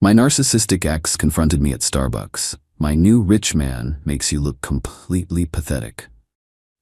My narcissistic ex confronted me at Starbucks. My new rich man makes you look completely pathetic.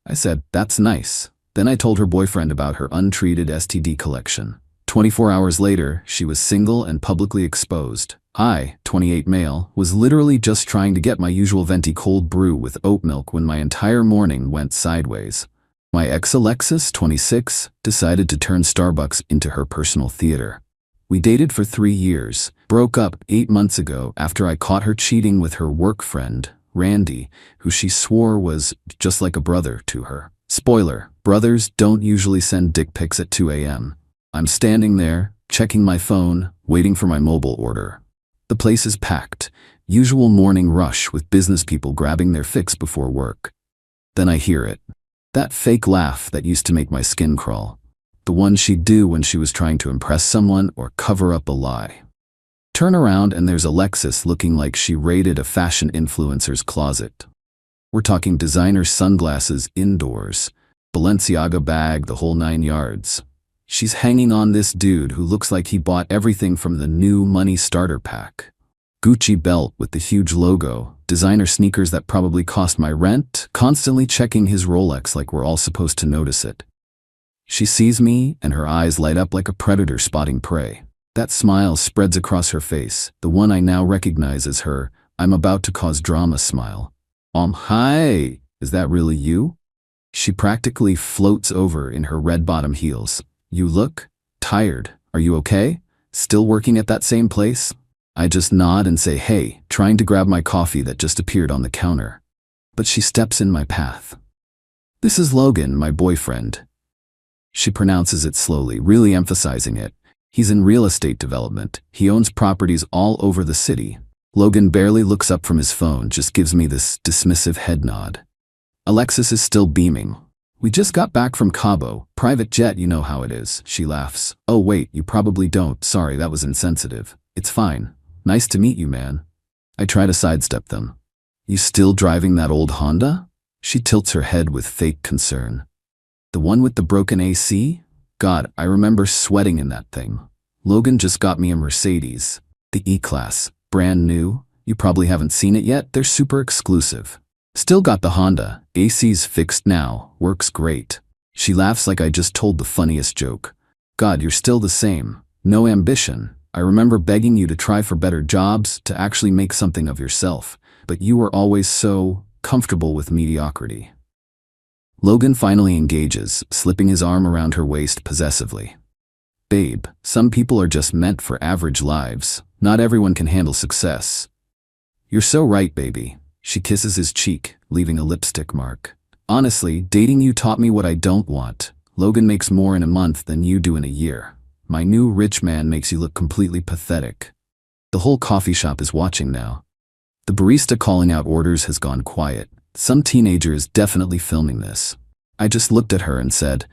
I said, that's nice. Then I told her boyfriend about her untreated STD collection. 24 hours later, she was single and publicly exposed. I, 28 male, was literally just trying to get my usual venti cold brew with oat milk when my entire morning went sideways. My ex Alexis, 26, decided to turn Starbucks into her personal theater. We dated for 3 years, broke up 8 months ago after I caught her cheating with her work friend, Randy, who she swore was just like a brother to her. Spoiler, brothers don't usually send dick pics at 2 a.m. I'm standing there, checking my phone, waiting for my mobile order. The place is packed, usual morning rush with business people grabbing their fix before work. Then I hear it. That fake laugh that used to make my skin crawl. The one she'd do when she was trying to impress someone or cover up a lie. Turn around and there's Alexis looking like she raided a fashion influencer's closet. We're talking designer sunglasses indoors, Balenciaga bag, the whole 9 yards. She's hanging on this dude who looks like he bought everything from the new money starter pack. Gucci belt with the huge logo, designer sneakers that probably cost my rent, constantly checking his Rolex like we're all supposed to notice it. She sees me and her eyes light up like a predator spotting prey. That smile spreads across her face, the one I now recognize as her "I'm about to cause drama" smile. Hi, is that really you? She practically floats over in her red bottom heels. You look tired. Are you okay? Still working at that same place? I just nod and say, hey, trying to grab my coffee that just appeared on the counter. But she steps in my path. This is Logan, my boyfriend. She pronounces it slowly, really emphasizing it. He's in real estate development. He owns properties all over the city. Logan barely looks up from his phone, just gives me this dismissive head nod. Alexis is still beaming. We just got back from Cabo. Private jet, you know how it is. She laughs. Oh wait, you probably don't. Sorry, that was insensitive. It's fine. Nice to meet you, man. I try to sidestep them. You still driving that old Honda? She tilts her head with fake concern. The one with the broken AC? God, I remember sweating in that thing. Logan just got me a Mercedes. The E-Class. Brand new. You probably haven't seen it yet. They're super exclusive. Still got the Honda. AC's fixed now. Works great. She laughs like I just told the funniest joke. God, you're still the same. No ambition. I remember begging you to try for better jobs, to actually make something of yourself. But you were always so comfortable with mediocrity. Logan finally engages, slipping his arm around her waist possessively. Babe, some people are just meant for average lives. Not everyone can handle success. You're so right, baby. She kisses his cheek, leaving a lipstick mark. Honestly, dating you taught me what I don't want. Logan makes more in a month than you do in a year. My new rich man makes you look completely pathetic. The whole coffee shop is watching now. The barista calling out orders has gone quiet. Some teenager is definitely filming this. I just looked at her and said,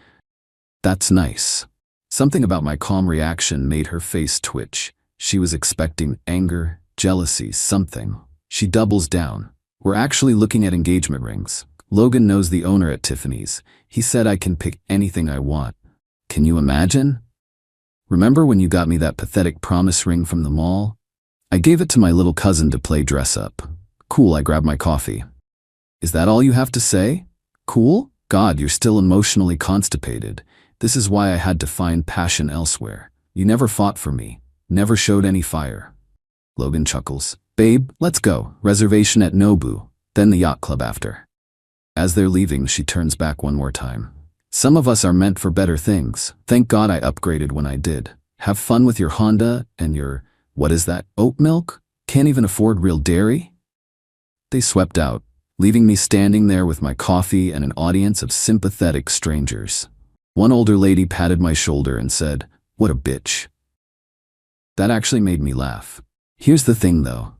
that's nice. Something about my calm reaction made her face twitch. She was expecting anger, jealousy, something. She doubles down. We're actually looking at engagement rings. Logan knows the owner at Tiffany's. He said I can pick anything I want. Can you imagine? Remember when you got me that pathetic promise ring from the mall? I gave it to my little cousin to play dress up. Cool, I grabbed my coffee. Is that all you have to say? Cool? God, you're still emotionally constipated. This is why I had to find passion elsewhere. You never fought for me. Never showed any fire. Logan chuckles. Babe, let's go. Reservation at Nobu. Then the yacht club after. As they're leaving, she turns back one more time. Some of us are meant for better things. Thank God I upgraded when I did. Have fun with your Honda and your, what is that, oat milk? Can't even afford real dairy? They swept out, leaving me standing there with my coffee and an audience of sympathetic strangers. One older lady patted my shoulder and said, what a bitch. That actually made me laugh. Here's the thing though.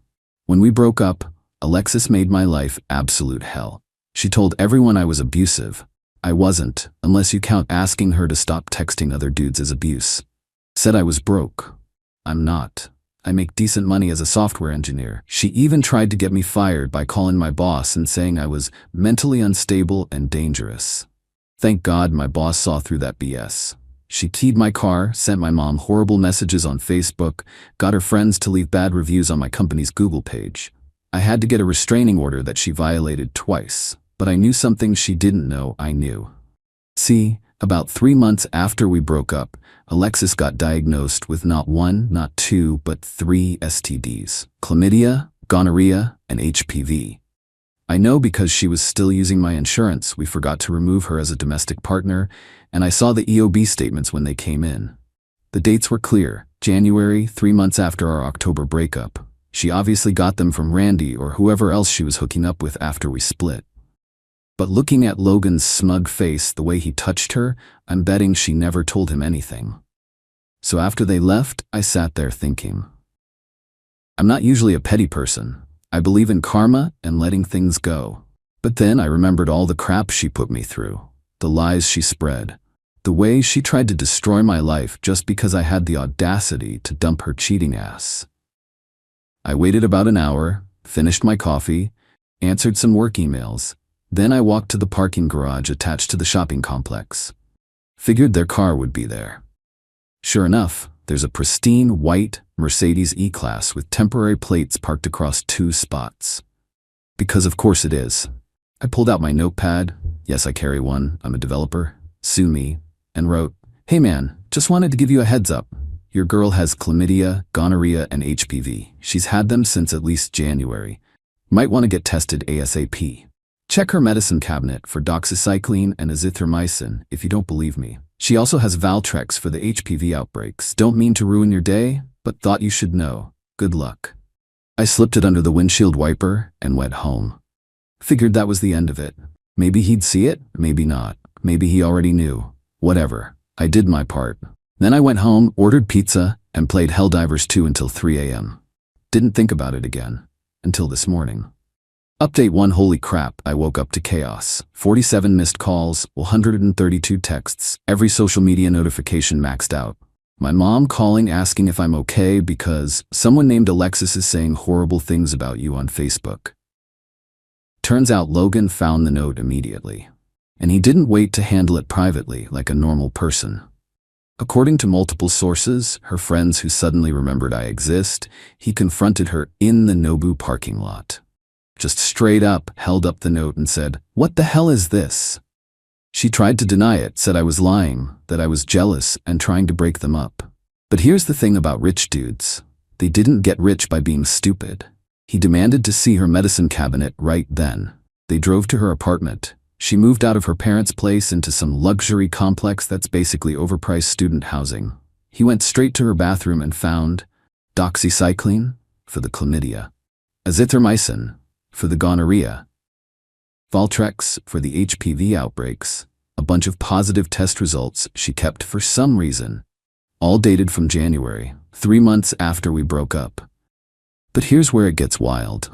When we broke up, Alexis made my life absolute hell. She told everyone I was abusive. I wasn't, unless you count asking her to stop texting other dudes as abuse. Said I was broke. I'm not. I make decent money as a software engineer. She even tried to get me fired by calling my boss and saying I was mentally unstable and dangerous. Thank God my boss saw through that BS. She keyed my car, sent my mom horrible messages on Facebook, got her friends to leave bad reviews on my company's Google page. I had to get a restraining order that she violated twice, but I knew something she didn't know I knew. See, about 3 months after we broke up, Alexis got diagnosed with not 1, not 2, but 3 STDs: chlamydia, gonorrhea, and HPV. I know because she was still using my insurance. We forgot to remove her as a domestic partner, and I saw the EOB statements when they came in. The dates were clear: January, 3 months after our October breakup. She obviously got them from Randy or whoever else she was hooking up with after we split. But looking at Logan's smug face, the way he touched her, I'm betting she never told him anything. So after they left, I sat there thinking. I'm not usually a petty person. I believe in karma and letting things go. But then I remembered all the crap she put me through, the lies she spread, the way she tried to destroy my life just because I had the audacity to dump her cheating ass. I waited about an hour, finished my coffee, answered some work emails. Then I walked to the parking garage attached to the shopping complex. Figured their car would be there. Sure enough, there's a pristine white Mercedes E-Class with temporary plates parked across 2 spots. Because of course it is. I pulled out my notepad, yes I carry one, I'm a developer, sue me, and wrote, "Hey man, just wanted to give you a heads up. Your girl has chlamydia, gonorrhea, and HPV. She's had them since at least January. Might want to get tested ASAP. Check her medicine cabinet for doxycycline and azithromycin if you don't believe me. She also has Valtrex for the HPV outbreaks. Don't mean to ruin your day, but thought you should know. Good luck." I slipped it under the windshield wiper and went home. Figured that was the end of it. Maybe he'd see it, maybe not. Maybe he already knew. Whatever. I did my part. Then I went home, ordered pizza, and played Helldivers 2 until 3 a.m. Didn't think about it again. Until this morning. Update 1. Holy crap, I woke up to chaos. 47 missed calls, 132 texts, every social media notification maxed out. My mom calling asking if I'm okay because someone named Alexis is saying horrible things about you on Facebook. Turns out Logan found the note immediately. And he didn't wait to handle it privately like a normal person. According to multiple sources, her friends who suddenly remembered I exist, he confronted her in the Nobu parking lot. Just straight up held up the note and said, "What the hell is this?" She tried to deny it, said I was lying, that I was jealous and trying to break them up. But here's the thing about rich dudes. They didn't get rich by being stupid. He demanded to see her medicine cabinet right then. They drove to her apartment. She moved out of her parents' place into some luxury complex that's basically overpriced student housing. He went straight to her bathroom and found doxycycline for the chlamydia, azithromycin for the gonorrhea, Valtrex for the HPV outbreaks, a bunch of positive test results she kept for some reason, all dated from January, 3 months after we broke up. But here's where it gets wild.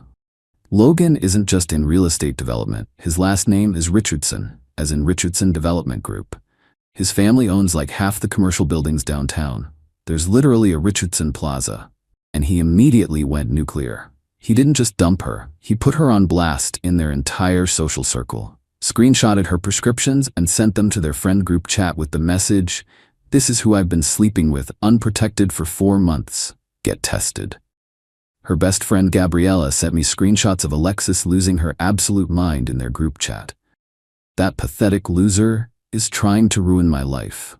Logan isn't just in real estate development. His last name is Richardson, as in Richardson Development Group. His family owns like half the commercial buildings downtown. There's literally a Richardson Plaza. And he immediately went nuclear. He didn't just dump her, he put her on blast in their entire social circle. Screenshotted her prescriptions and sent them to their friend group chat with the message, "This is who I've been sleeping with unprotected for 4 months. Get tested." Her best friend Gabriella sent me screenshots of Alexis losing her absolute mind in their group chat. That pathetic loser is trying to ruin my life.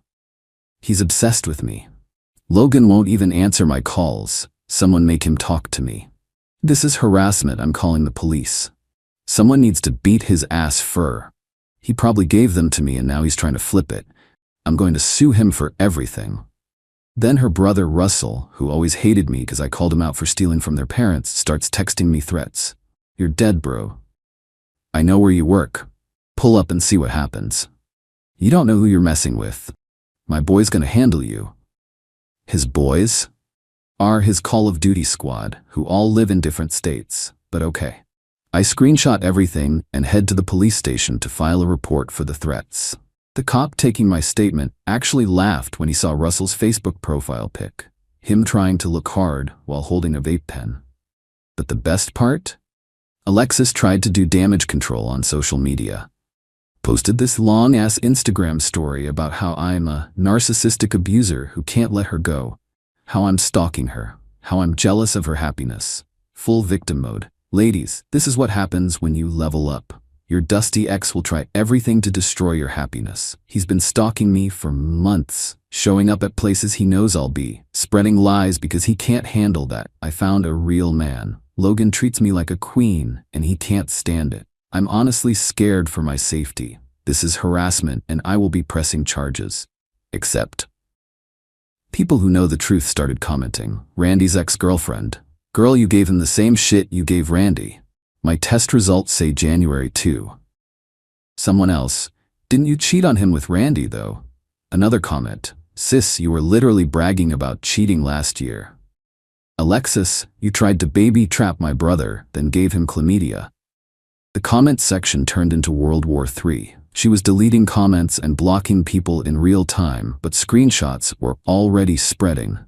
He's obsessed with me. Logan won't even answer my calls. Someone make him talk to me. This is harassment. I'm calling the police. Someone needs to beat his ass fur. He probably gave them to me and now he's trying to flip it. I'm going to sue him for everything. Then her brother Russell, who always hated me because I called him out for stealing from their parents, starts texting me threats. "You're dead, bro. I know where you work. Pull up and see what happens. You don't know who you're messing with. My boy's gonna handle you." His boys are his Call of Duty squad, who all live in different states, but okay. I screenshot everything and head to the police station to file a report for the threats. The cop taking my statement actually laughed when he saw Russell's Facebook profile pic, him trying to look hard while holding a vape pen. But the best part? Alexis tried to do damage control on social media. Posted this long-ass Instagram story about how I'm a narcissistic abuser who can't let her go, how I'm stalking her, how I'm jealous of her happiness. Full victim mode. Ladies, this is what happens when you level up. Your dusty ex will try everything to destroy your happiness. He's been stalking me for months, showing up at places he knows I'll be, spreading lies because he can't handle that. I found a real man. Logan treats me like a queen, and he can't stand it. I'm honestly scared for my safety. This is harassment, and I will be pressing charges. Except people who know the truth started commenting. Randy's ex-girlfriend. Girl, you gave him the same shit you gave Randy. My test results say January 2. Someone else. Didn't you cheat on him with Randy, though? Another comment. Sis, you were literally bragging about cheating last year. Alexis, you tried to baby trap my brother, then gave him chlamydia. The comment section turned into World War III. She was deleting comments and blocking people in real time, but screenshots were already spreading.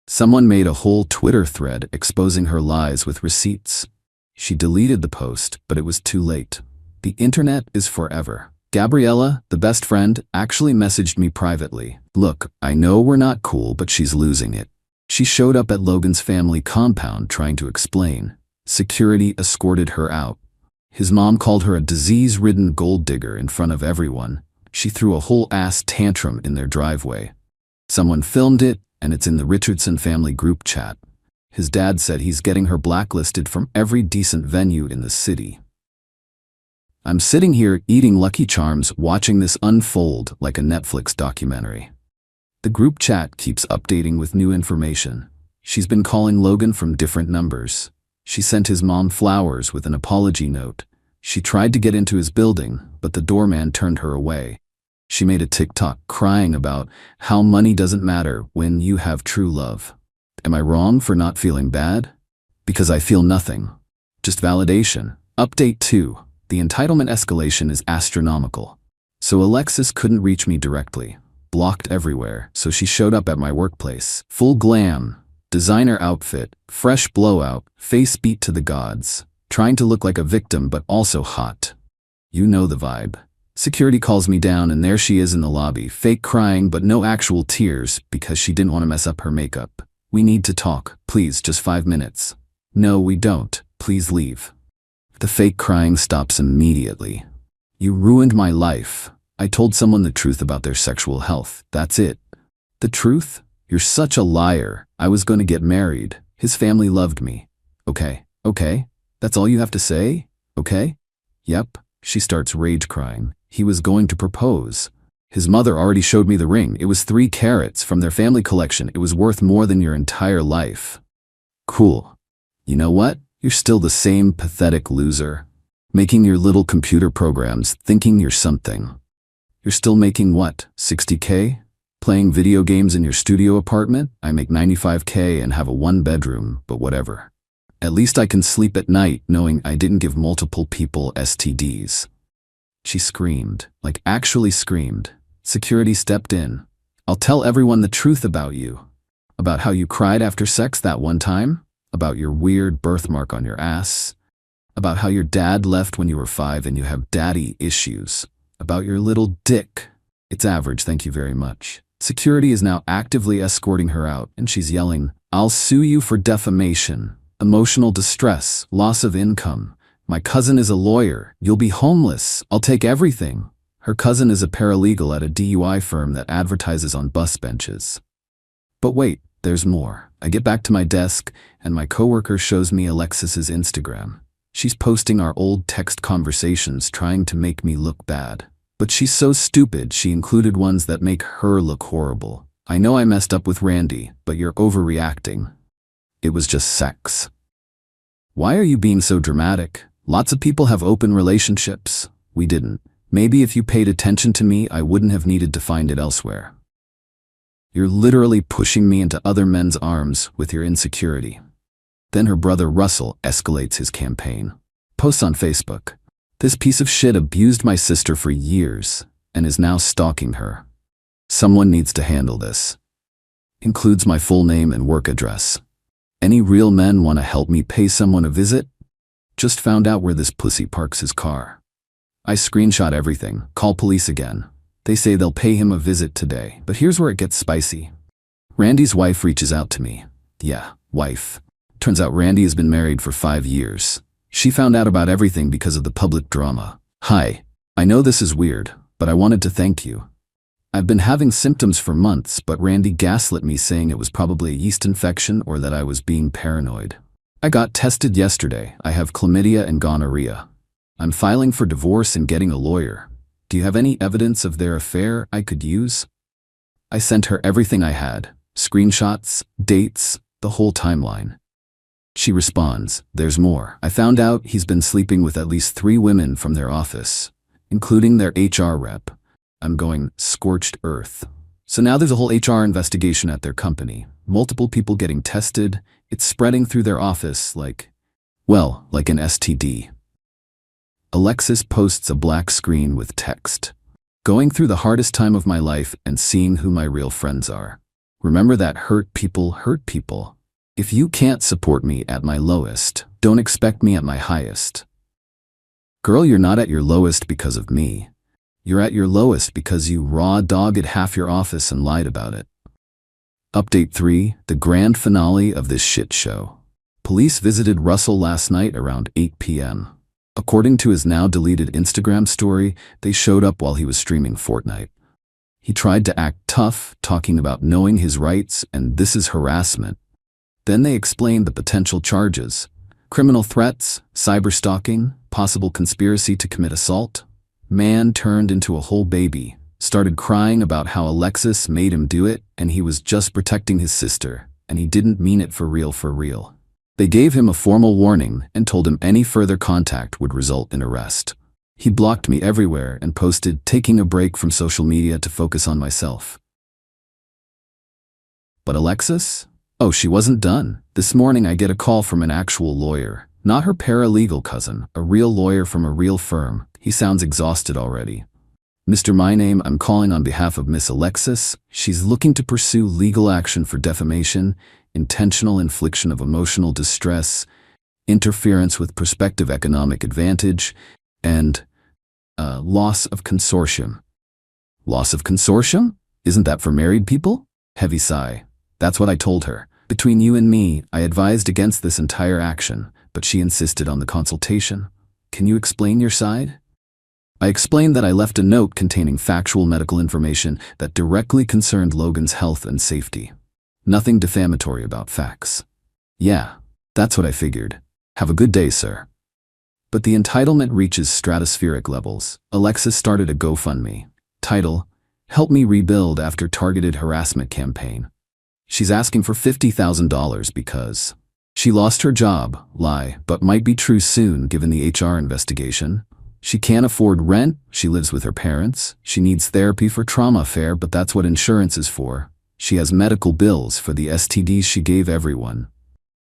Someone made a whole Twitter thread exposing her lies with receipts. She deleted the post, but it was too late. The internet is forever. Gabriella, the best friend, actually messaged me privately. Look, I know we're not cool, but she's losing it. She showed up at Logan's family compound trying to explain. Security escorted her out. His mom called her a disease-ridden gold digger in front of everyone. She threw a whole ass tantrum in their driveway. Someone filmed it, and it's in the Richardson family group chat. His dad said he's getting her blacklisted from every decent venue in the city. I'm sitting here eating Lucky Charms watching this unfold like a Netflix documentary. The group chat keeps updating with new information. She's been calling Logan from different numbers. She sent his mom flowers with an apology note. She tried to get into his building, but the doorman turned her away. She made a TikTok crying about how money doesn't matter when you have true love. Am I wrong for not feeling bad? Because I feel nothing. Just validation. Update 2. The entitlement escalation is astronomical. So Alexis couldn't reach me directly. Blocked everywhere, so she showed up at my workplace. Full glam, designer outfit, fresh blowout, face beat to the gods. Trying to look like a victim but also hot. You know the vibe. Security calls me down and there she is in the lobby, fake crying but no actual tears because she didn't want to mess up her makeup. We need to talk, please, just 5 minutes. No, we don't, please leave. The fake crying stops immediately. You ruined my life. I told someone the truth about their sexual health, that's it. The truth? You're such a liar. I was going to get married. His family loved me. Okay, that's all you have to say? Okay? Yep, she starts rage crying. He was going to propose. His mother already showed me the ring. It was 3 carats from their family collection. It was worth more than your entire life. Cool. You know what? You're still the same pathetic loser. Making your little computer programs, thinking you're something. You're still making what, 60K? Playing video games in your studio apartment? I make 95K and have a 1-bedroom, but whatever. At least I can sleep at night knowing I didn't give multiple people STDs. She screamed, like actually screamed. Security stepped in. I'll tell everyone the truth about you. About how you cried after sex that one time. About your weird birthmark on your ass. About how your dad left when you were 5 and you have daddy issues. About your little dick. It's average, thank you very much. Security is now actively escorting her out, and she's yelling, I'll sue you for defamation, emotional distress, loss of income. My cousin is a lawyer. You'll be homeless. I'll take everything. Her cousin is a paralegal at a DUI firm that advertises on bus benches. But wait, there's more. I get back to my desk, and my coworker shows me Alexis's Instagram. She's posting our old text conversations trying to make me look bad. But she's so stupid she included ones that make her look horrible. I know I messed up with Randy, but you're overreacting. It was just sex. Why are you being so dramatic? Lots of people have open relationships. We didn't. Maybe if you paid attention to me, I wouldn't have needed to find it elsewhere. You're literally pushing me into other men's arms with your insecurity. Then her brother Russell escalates his campaign. Posts on Facebook. This piece of shit abused my sister for years and is now stalking her. Someone needs to handle this. Includes my full name and work address. Any real men want to help me pay someone a visit? Just found out where this pussy parks his car. I screenshot everything, call police again. They say they'll pay him a visit today, but here's where it gets spicy. Randy's wife reaches out to me. Yeah, wife. Turns out Randy has been married for 5 years. She found out about everything because of the public drama. Hi, I know this is weird, but I wanted to thank you. I've been having symptoms for months, but Randy gaslit me saying it was probably a yeast infection or that I was being paranoid. I got tested yesterday. I have chlamydia and gonorrhea. I'm filing for divorce and getting a lawyer. Do you have any evidence of their affair I could use? I sent her everything I had, screenshots, dates, the whole timeline. She responds, there's more. I found out he's been sleeping with at least 3 women from their office, including their HR rep. I'm going scorched earth. So now there's a whole HR investigation at their company. Multiple people getting tested. It's spreading through their office like an STD. Alexis posts a black screen with text. Going through the hardest time of my life and seeing who my real friends are. Remember that hurt people hurt people. If you can't support me at my lowest, don't expect me at my highest. Girl, you're not at your lowest because of me. You're at your lowest because you raw dogged half your office and lied about it. Update 3, the grand finale of this shit show. Police visited Russell last night around 8 p.m. According to his now deleted Instagram story, they showed up while he was streaming Fortnite. He tried to act tough, talking about knowing his rights and this is harassment. Then they explained the potential charges: criminal threats, cyberstalking, possible conspiracy to commit assault. Man turned into a whole baby, started crying about how Alexis made him do it and he was just protecting his sister, and he didn't mean it for real. They gave him a formal warning and told him any further contact would result in arrest. He blocked me everywhere and posted, taking a break from social media to focus on myself. But Alexis? Oh, she wasn't done. This morning I get a call from an actual lawyer, not her paralegal cousin, a real lawyer from a real firm. He sounds exhausted already. Mr. My Name, I'm calling on behalf of Miss Alexis. She's looking to pursue legal action for defamation, intentional infliction of emotional distress, interference with prospective economic advantage, and loss of consortium. Loss of consortium? Isn't that for married people? Heavy sigh. That's what I told her. Between you and me, I advised against this entire action, but she insisted on the consultation. Can you explain your side? I explained that I left a note containing factual medical information that directly concerned Logan's health and safety. Nothing defamatory about facts. Yeah, that's what I figured. Have a good day, sir. But the entitlement reaches stratospheric levels. Alexis started a GoFundMe. Title: Help Me Rebuild After Targeted Harassment Campaign. She's asking for $50,000 because she lost her job, lie, but might be true soon given the HR investigation. She can't afford rent, she lives with her parents, she needs therapy for trauma affair, but that's what insurance is for. She has medical bills for the STDs she gave everyone.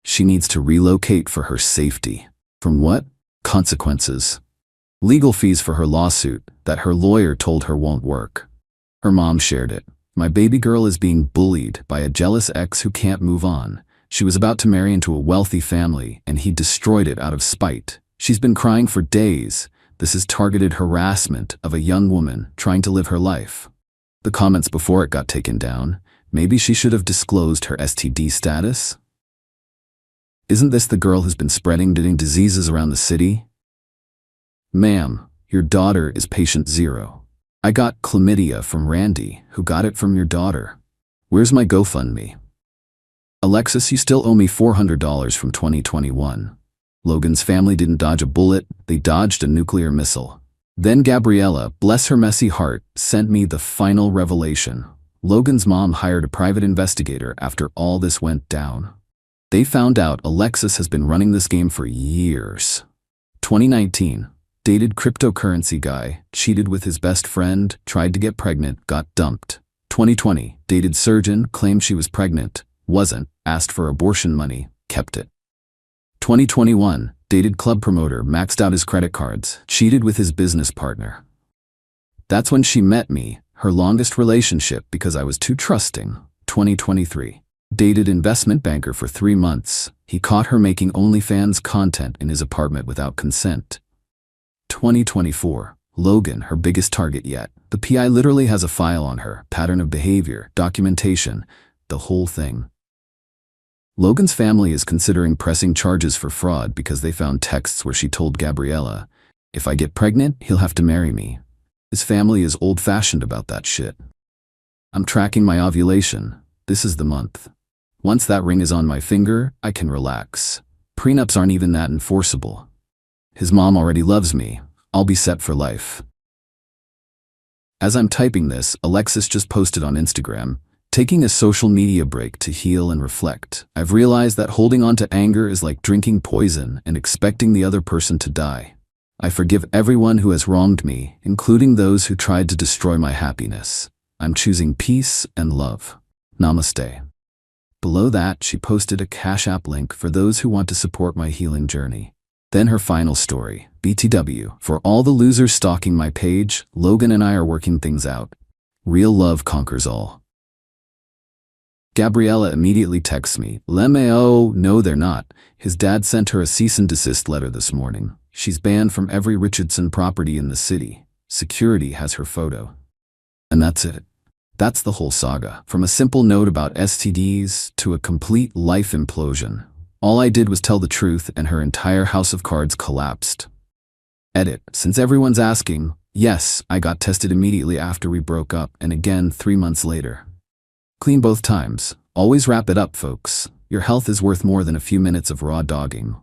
She needs to relocate for her safety. From what? Consequences. Legal fees for her lawsuit that her lawyer told her won't work. Her mom shared it. My baby girl is being bullied by a jealous ex who can't move on. She was about to marry into a wealthy family and he destroyed it out of spite. She's been crying for days. This is targeted harassment of a young woman trying to live her life. The comments before it got taken down. Maybe she should have disclosed her STD status? Isn't this the girl who's been spreading diseases around the city? Ma'am, your daughter is patient 0. I got chlamydia from Randy, who got it from your daughter. Where's my GoFundMe? Alexis, you still owe me $400 from 2021. Logan's family didn't dodge a bullet, they dodged a nuclear missile. Then Gabriella, bless her messy heart, sent me the final revelation. Logan's mom hired a private investigator after all this went down. They found out Alexis has been running this game for years. 2019. Dated cryptocurrency guy, cheated with his best friend, tried to get pregnant, got dumped. 2020, dated surgeon, claimed she was pregnant, wasn't, asked for abortion money, kept it. 2021, dated club promoter, maxed out his credit cards, cheated with his business partner. That's when she met me, her longest relationship because I was too trusting. 2023, dated investment banker for 3 months. He caught her making OnlyFans content in his apartment without consent. 2024, Logan, her biggest target yet. The PI literally has a file on her, pattern of behavior, documentation, the whole thing. Logan's family is considering pressing charges for fraud because they found texts where she told Gabriella, "If I get pregnant, he'll have to marry me." His family is old-fashioned about that shit. I'm tracking my ovulation. This is the month. Once that ring is on my finger, I can relax. Prenups aren't even that enforceable. His mom already loves me. I'll be set for life. As I'm typing this, Alexis just posted on Instagram, "Taking a social media break to heal and reflect. I've realized that holding on to anger is like drinking poison and expecting the other person to die. I forgive everyone who has wronged me, including those who tried to destroy my happiness. I'm choosing peace and love. Namaste." Below that, she posted a Cash App link for those who want to support my healing journey. Then her final story, BTW, "For all the losers stalking my page, Logan and I are working things out. Real love conquers all." Gabriella immediately texts me, "Oh, no they're not. His dad sent her a cease and desist letter this morning. She's banned from every Richardson property in the city. Security has her photo." And that's it. That's the whole saga. From a simple note about STDs to a complete life implosion. All I did was tell the truth and her entire house of cards collapsed. Edit. Since everyone's asking, yes, I got tested immediately after we broke up and again 3 months later. Clean both times. Always wrap it up, folks. Your health is worth more than a few minutes of raw dogging.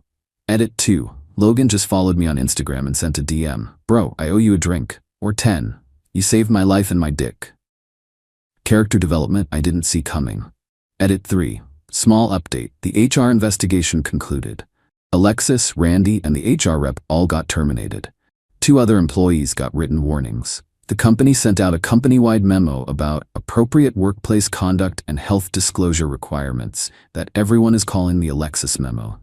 Edit 2. Logan just followed me on Instagram and sent a DM. "Bro, I owe you a drink. Or 10. You saved my life and my dick." Character development I didn't see coming. Edit 3. Small update. The HR investigation concluded. Alexis, Randy, and the HR rep all got terminated. 2 other employees got written warnings. The company sent out a company-wide memo about appropriate workplace conduct and health disclosure requirements that everyone is calling the Alexis memo.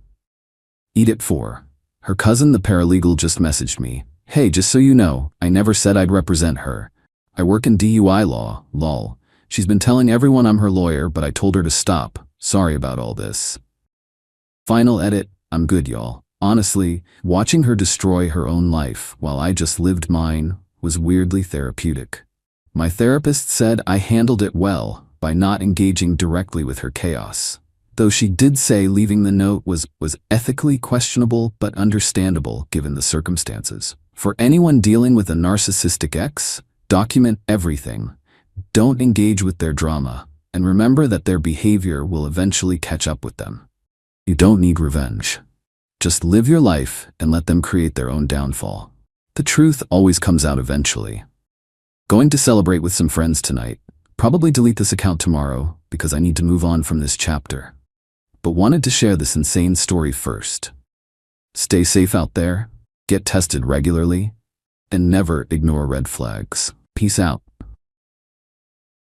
Edit 4. Her cousin, the paralegal, just messaged me. "Hey, just so you know, I never said I'd represent her. I work in DUI law, lol. She's been telling everyone I'm her lawyer, but I told her to stop. Sorry about all this." Final edit. I'm good, y'all. Honestly, watching her destroy her own life while I just lived mine was weirdly therapeutic. My therapist said I handled it well by not engaging directly with her chaos. Though she did say leaving the note was ethically questionable but understandable given the circumstances. For anyone dealing with a narcissistic ex, document everything. Don't engage with their drama, and remember that their behavior will eventually catch up with them. You don't need revenge. Just live your life and let them create their own downfall. The truth always comes out eventually. Going to celebrate with some friends tonight. Probably delete this account tomorrow because I need to move on from this chapter. But wanted to share this insane story first. Stay safe out there, get tested regularly, and never ignore red flags. Peace out.